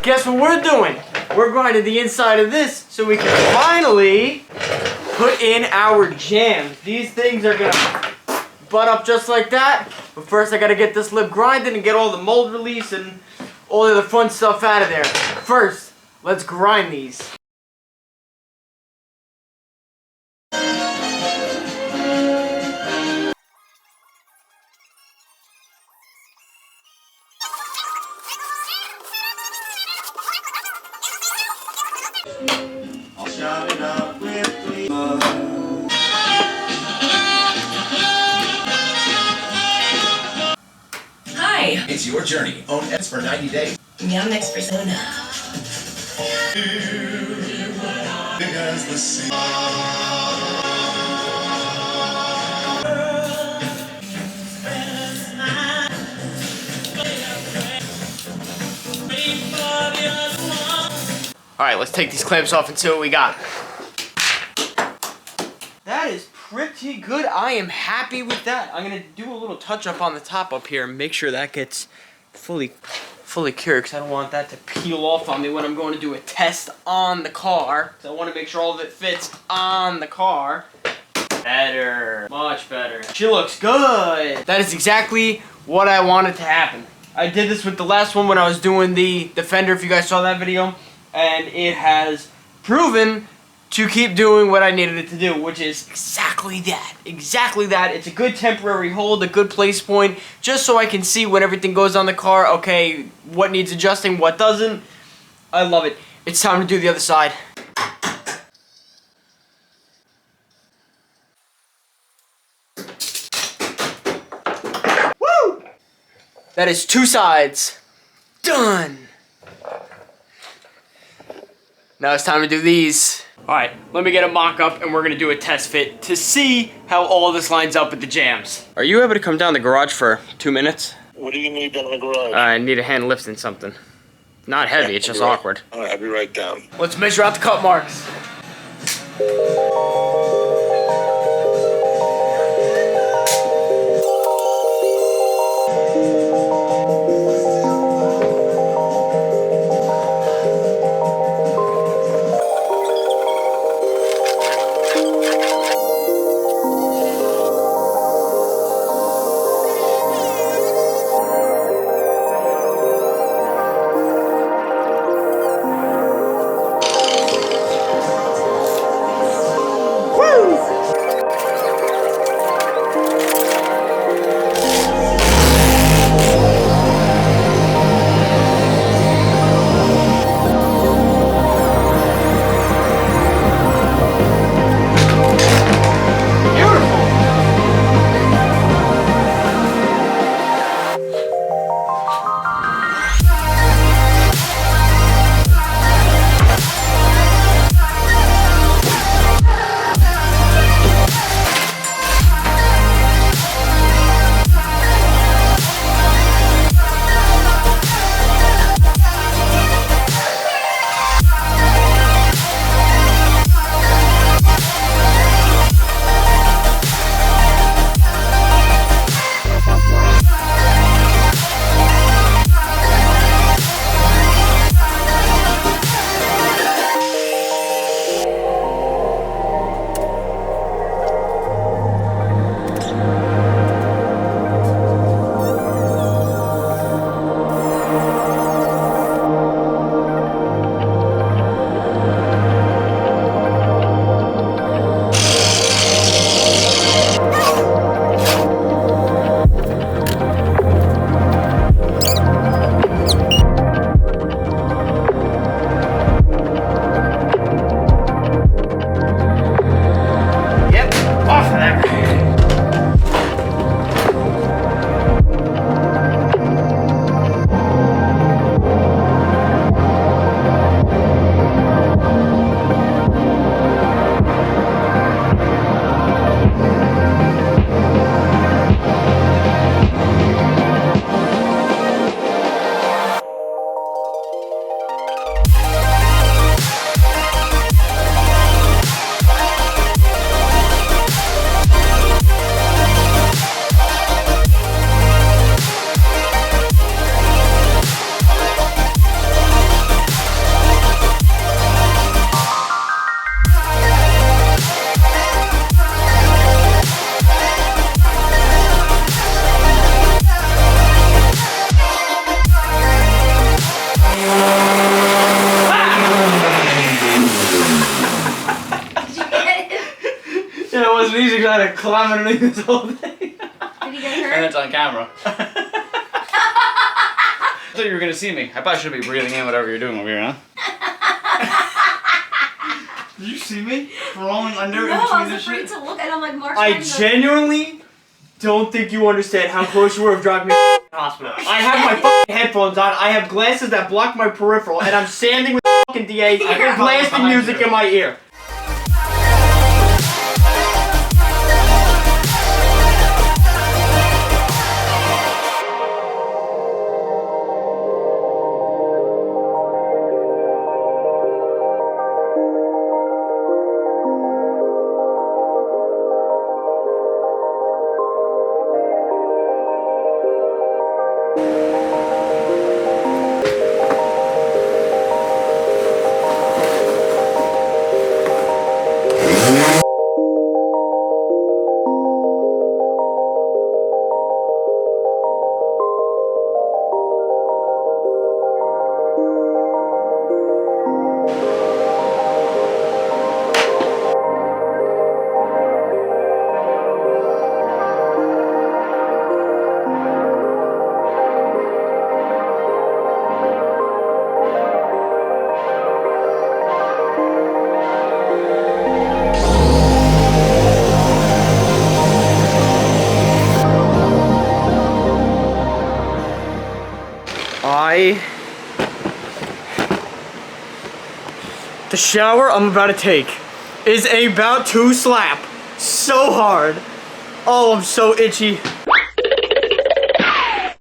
Guess what we're doing? We're grinding the inside of this so we can finally put in our jams. These things are gonna butt up just like that. But first I gotta get this lip grinded and get all the mold release and all the other fun stuff out of there. First, let's grind these. I'll shout it out with glee. Hi. It's your journey. Own X for 90 days. Yum next persona. Big as the sea. Alright, let's take these clamps off and see what we got. That is pretty good. I am happy with that. I'm going to do a little touch up on the top up here and make sure that gets fully cured because I don't want that to peel off on me when I'm going to do a test on the car. So I want to make sure all of it fits on the car. Better. Much better. She looks good. That is exactly what I wanted to happen. I did this with the last one when I was doing the fender, if you guys saw that video. And it has proven to keep doing what I needed it to do, which is exactly that. Exactly that. It's a good temporary hold, a good place point, just so I can see when everything goes on the car, okay, what needs adjusting, what doesn't. I love it. It's time to do the other side. Woo! That is 2 sides. Done. Now it's time to do these. Alright, let me get a mock-up and we're going to do a test fit to see how all this lines up with the jams. Are you able to come down the garage for 2 minutes? What do you need down in the garage? I need a hand lifting something. Not heavy, it's just awkward. Alright, I'll be right down. Let's measure out the cut marks. climb underneath this whole thing. Did he get And hurt? it's on camera. I thought you were gonna see me. I probably should be breathing in whatever you're doing over here, huh? Did you see me crawling under No, I was afraid to look and I'm like, Mark's I trying to- genuinely don't think you understand how close you were of driving me to the hospital. I have my fucking headphones on, I have glasses that block my peripheral, and I'm standing with fucking DA blasting music in my ear. The shower I'm about to take is about to slap so hard. Oh, I'm so itchy.